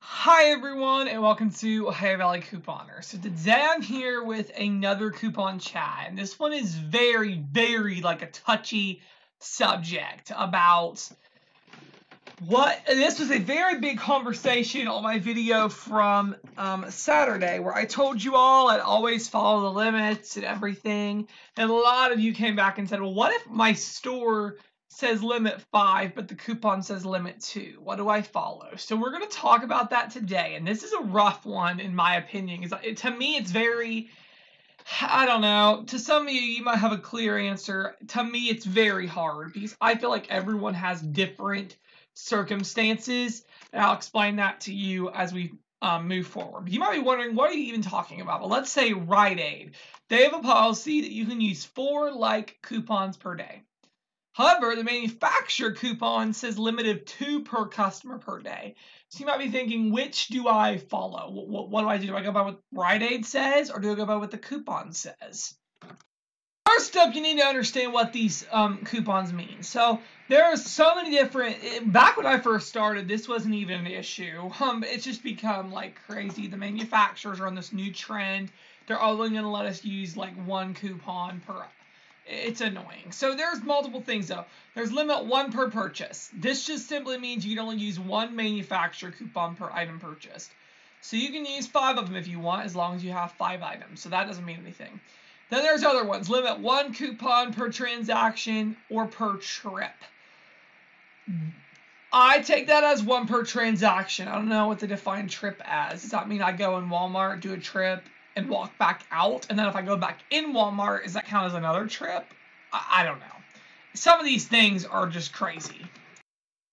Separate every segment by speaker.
Speaker 1: Hi everyone and welcome to Ohio Valley Couponer. So today I'm here with another coupon chat, and this one is very like a touchy subject about this was a very big conversation on my video from Saturday, where I told you all I'd always follow the limits and everything, and a lot of you came back and said, well, what if my store says limit 5 but the coupon says limit 2? What do I follow? So we're going to talk about that today, and this is a rough one in my opinion, because to me it's very, I don't know, to some of you might have a clear answer. To me it's very hard because I feel like everyone has different circumstances, and I'll explain that to you as we move forward. You might be wondering, what are you even talking about? Well, let's say Rite Aid. They have a policy that you can use 4 like coupons per day. However, the manufacturer coupon says limit of 2 per customer per day. So you might be thinking, which do I follow? What do I do? Do I go by what Rite Aid says, or do I go by what the coupon says? First up, you need to understand what these coupons mean. So there are so many different. Back when I first started, this wasn't even an issue. It's just become like crazy. The manufacturers are on this new trend. They're only going to let us use like 1 coupon per. It's annoying. So there's multiple things though. There's limit 1 per purchase. This just simply means you can only use 1 manufacturer coupon per item purchased. So you can use 5 of them if you want, as long as you have 5 items. So that doesn't mean anything. Then there's other ones. Limit 1 coupon per transaction or per trip. I take that as 1 per transaction. I don't know what to define trip as. Does that mean I go in Walmart, do a trip, and walk back out, and then if I go back in Walmart, does that count as another trip? I don't know. Some of these things are just crazy.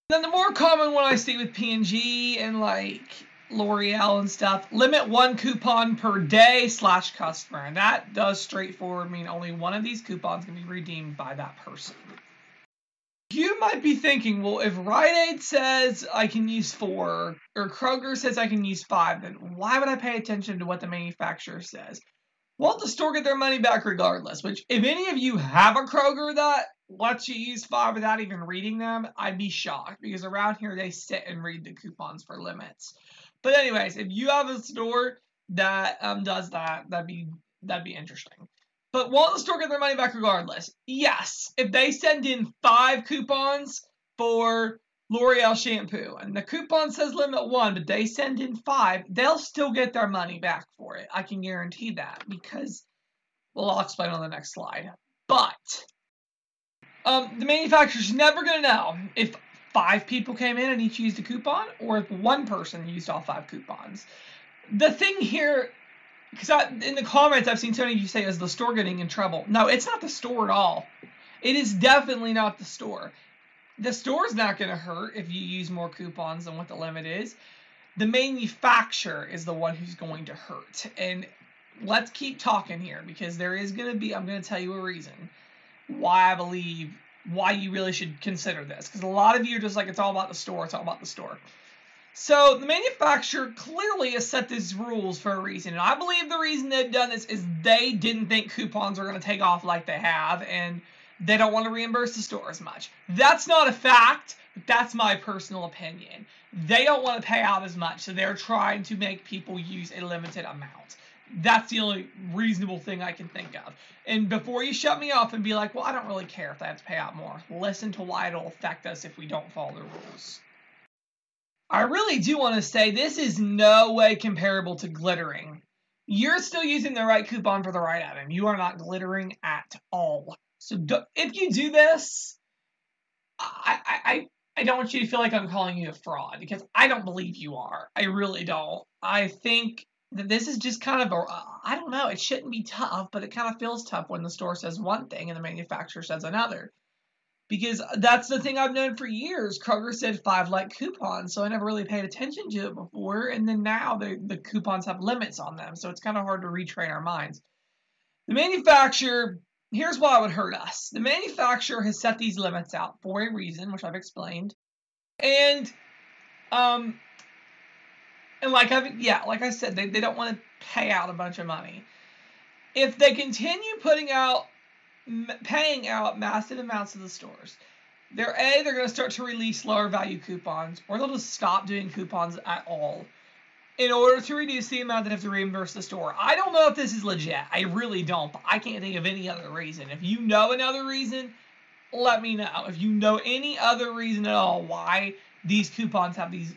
Speaker 1: Then the more common one I see with P&G and like L'Oreal and stuff, limit 1 coupon per day / customer, and that does straightforward mean only 1 of these coupons can be redeemed by that person. You might be thinking, well, if Rite Aid says I can use 4, or Kroger says I can use 5, then why would I pay attention to what the manufacturer says? Won't the store get their money back regardless? Which, if any of you have a Kroger that lets you use 5 without even reading them, I'd be shocked, because around here they sit and read the coupons for limits. But anyways, if you have a store that does that, that'd be interesting. But won't the store get their money back regardless? Yes. If they send in 5 coupons for L'Oreal shampoo, and the coupon says limit 1, but they send in 5, they'll still get their money back for it. I can guarantee that, because, well, I'll explain on the next slide. But the manufacturer's never going to know if 5 people came in and each used a coupon, or if 1 person used all 5 coupons. The thing here, because in the comments I've seen so many of you say, is the store getting in trouble? No, it's not the store at all. It is definitely not the store. The store's not going to hurt if you use more coupons than what the limit is. The manufacturer is the one who's going to hurt. And let's keep talking here, because there is going to be, I'm going to tell you a reason why I believe, why you really should consider this. Because a lot of you are just like, it's all about the store, it's all about the store. So the manufacturer clearly has set these rules for a reason, and I believe the reason they've done this is they didn't think coupons were going to take off like they have, and they don't want to reimburse the store as much. That's not a fact, but that's my personal opinion. They don't want to pay out as much, so they're trying to make people use a limited amount. That's the only reasonable thing I can think of. And before you shut me off and be like, well, I don't really care if they have to pay out more, listen to why it'll affect us if we don't follow the rules. I really do want to say this is no way comparable to glittering. You're still using the right coupon for the right item. You are not glittering at all. So if you do this, I don't want you to feel like I'm calling you a fraud, because I don't believe you are. I really don't. I think that this is just kind of I don't know, it shouldn't be tough, but it kind of feels tough when the store says one thing and the manufacturer says another. Because that's the thing I've known for years. Kroger said 5 like coupons, so I never really paid attention to it before. And then now the coupons have limits on them, so it's kind of hard to retrain our minds. The manufacturer, here's why it would hurt us. The manufacturer has set these limits out for a reason, which I've explained. And like I said, they don't want to pay out a bunch of money. If they continue paying out massive amounts to the stores, they're going to start to release lower value coupons, or they'll just stop doing coupons at all. in order to reduce the amount that have to reimburse the store. I don't know if this is legit. I really don't, but I can't think of any other reason. If you know another reason, let me know. If you know any other reason at all why these coupons have these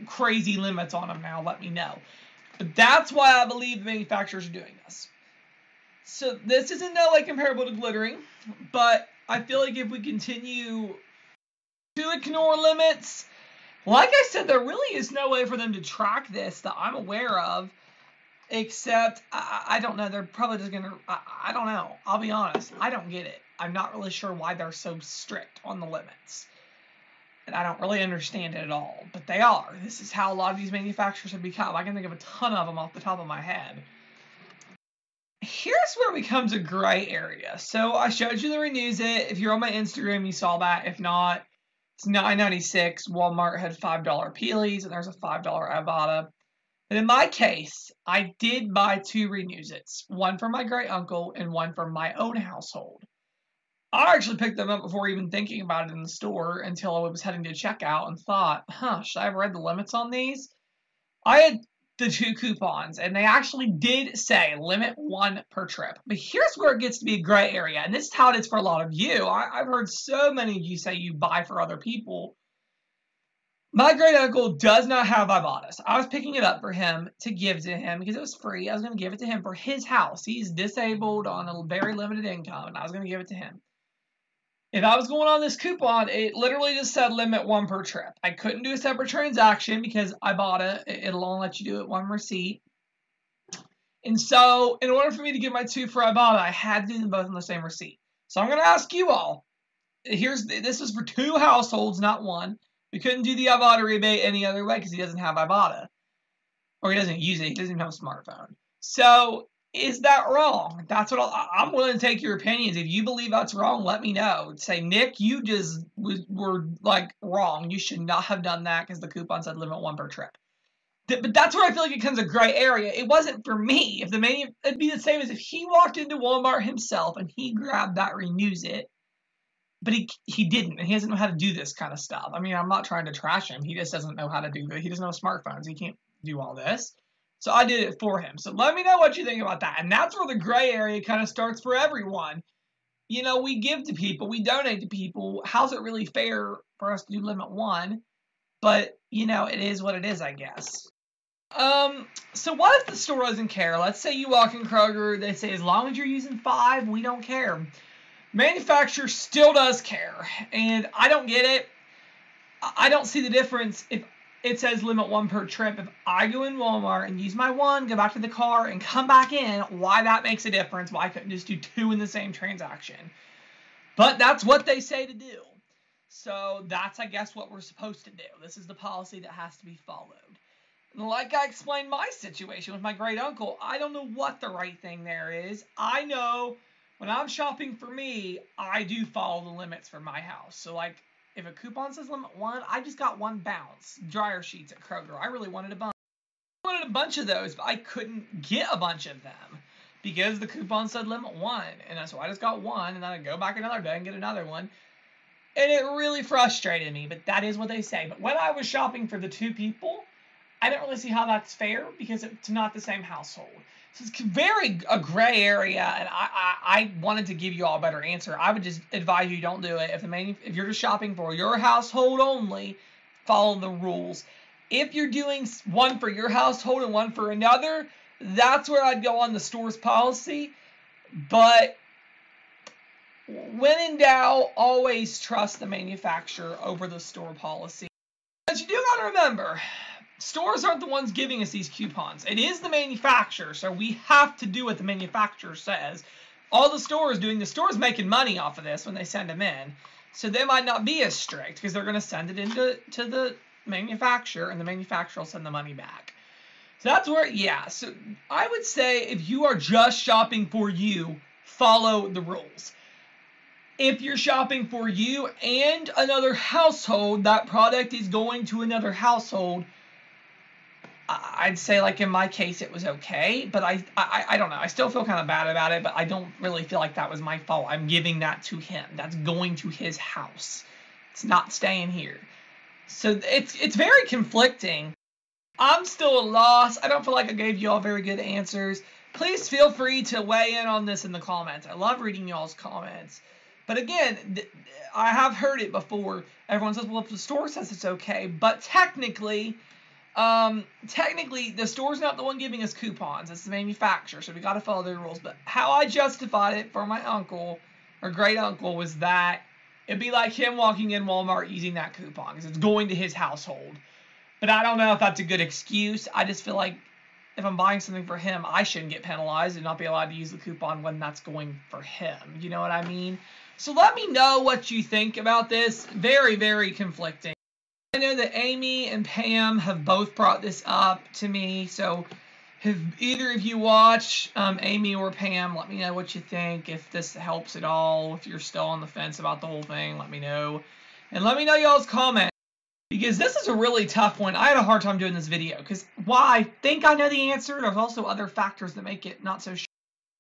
Speaker 1: crazy limits on them now, let me know. But that's why I believe the manufacturers are doing this. So this isn't no way comparable to glittering, but I feel like if we continue to ignore limits, like I said, there really is no way for them to track this that I'm aware of, except, I don't know, they're probably just going to, I don't know, I'll be honest, I don't get it. I'm not really sure why they're so strict on the limits, and I don't really understand it at all, but they are. This is how a lot of these manufacturers have become. I can think of a ton of them off the top of my head. Here's where it becomes a gray area. So I showed you the Renews It. If you're on my Instagram, you saw that. If not, it's $9.96. Walmart had $5 Peelies, and there's a $5 Ibotta. But in my case, I did buy 2 Renews It's, one for my great uncle and one for my own household. I actually picked them up before even thinking about it in the store until I was heading to checkout and thought, should I have read the limits on these? I had the 2 coupons, and they actually did say limit 1 per trip. But here's where it gets to be a gray area, and this is how it is for a lot of you. I've heard so many of you say you buy for other people. My great uncle does not have Ibotta. I was picking it up for him to give to him because it was free. I was going to give it to him for his house. He's disabled on a very limited income, and I was going to give it to him. If I was going on this coupon, it literally just said limit 1 per trip. I couldn't do a separate transaction because Ibotta, it'll only let you do it 1 receipt. And so, in order for me to get my 2 for Ibotta, I had to do them both on the same receipt. So I'm going to ask you all. This is for 2 households, not 1. We couldn't do the Ibotta rebate any other way because he doesn't have Ibotta. Or he doesn't use it. He doesn't even have a smartphone. So, is that wrong? That's what I'm willing to take your opinions. If you believe that's wrong, let me know. Say, Nick, you just were like wrong. You should not have done that because the coupon said limit 1 per trip. But that's where I feel like it becomes a gray area. It wasn't for me. It'd be the same as if he walked into Walmart himself and he grabbed that Renews It, but he didn't, and he doesn't know how to do this kind of stuff. I mean, I'm not trying to trash him. He just doesn't know how to do it. He doesn't know smartphones. He can't do all this. So I did it for him. So let me know what you think about that. And that's where the gray area kind of starts for everyone. You know, we give to people. We donate to people. How's it really fair for us to do limit 1? But, you know, it is what it is, I guess. So what if the store doesn't care? Let's say you walk in Kroger. They say, as long as you're using 5, we don't care. Manufacturer still does care. And I don't get it. I don't see the difference if it says limit 1 per trip. If I go in Walmart and use my 1, go back to the car, and come back in, why that makes a difference? Why I couldn't just do 2 in the same transaction? But that's what they say to do. So that's, I guess, what we're supposed to do. This is the policy that has to be followed. And like I explained my situation with my great uncle, I don't know what the right thing there is. I know when I'm shopping for me, I do follow the limits for my house. So, like, if a coupon says limit 1, I just got 1 bounce. Dryer sheets at Kroger. I really wanted a bunch. I wanted a bunch of those, but I couldn't get a bunch of them because the coupon said limit 1. And so I just got 1, and then I'd go back another day and get another one. And it really frustrated me, but that is what they say. But when I was shopping for the 2 people, I don't really see how that's fair because it's not the same household. So it's a gray area, and I wanted to give you all a better answer. I would just advise you don't do it. If you're just shopping for your household only, follow the rules. If you're doing 1 for your household and 1 for another, that's where I'd go on the store's policy. But when in doubt, always trust the manufacturer over the store policy. But you do got to remember, stores aren't the ones giving us these coupons. It is the manufacturer, so we have to do what the manufacturer says. All the store's making money off of this when they send them in. So they might not be as strict because they're going to send it into the manufacturer, and the manufacturer will send the money back. So that's where, yeah. So I would say if you are just shopping for you, follow the rules. If you're shopping for you and another household, that product is going to another household, I'd say, like, in my case, it was okay, but I don't know. I still feel kind of bad about it, but I don't really feel like that was my fault. I'm giving that to him. That's going to his house. It's not staying here. So it's very conflicting. I'm still at a loss. I don't feel like I gave you all very good answers. Please feel free to weigh in on this in the comments. I love reading y'all's comments. But again, I have heard it before. Everyone says, well, if the store says it's okay. But technically, the store's not the one giving us coupons. It's the manufacturer, so we got to follow their rules. But how I justified it for my uncle, or great uncle, was that it'd be like him walking in Walmart using that coupon because it's going to his household. But I don't know if that's a good excuse. I just feel like if I'm buying something for him, I shouldn't get penalized and not be allowed to use the coupon when that's going for him. You know what I mean? So let me know what you think about this. Very, very conflicting. I know that Amy and Pam have both brought this up to me. So if either of you watch, Amy or Pam, let me know what you think. If this helps at all. If you're still on the fence about the whole thing, let me know. And let me know y'all's comments. Because this is a really tough one. I had a hard time doing this video. Because while I think I know the answer, there's also other factors that make it not so sure.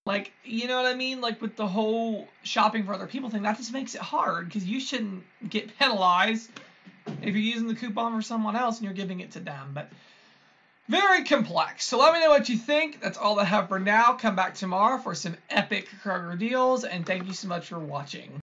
Speaker 1: Like, you know what I mean? Like with the whole shopping for other people thing, that just makes it hard. Because you shouldn't get penalized if you're using the coupon for someone else and you're giving it to them. But very complex. So let me know what you think. That's all I have for now. Come back tomorrow for some epic Kroger deals. And thank you so much for watching.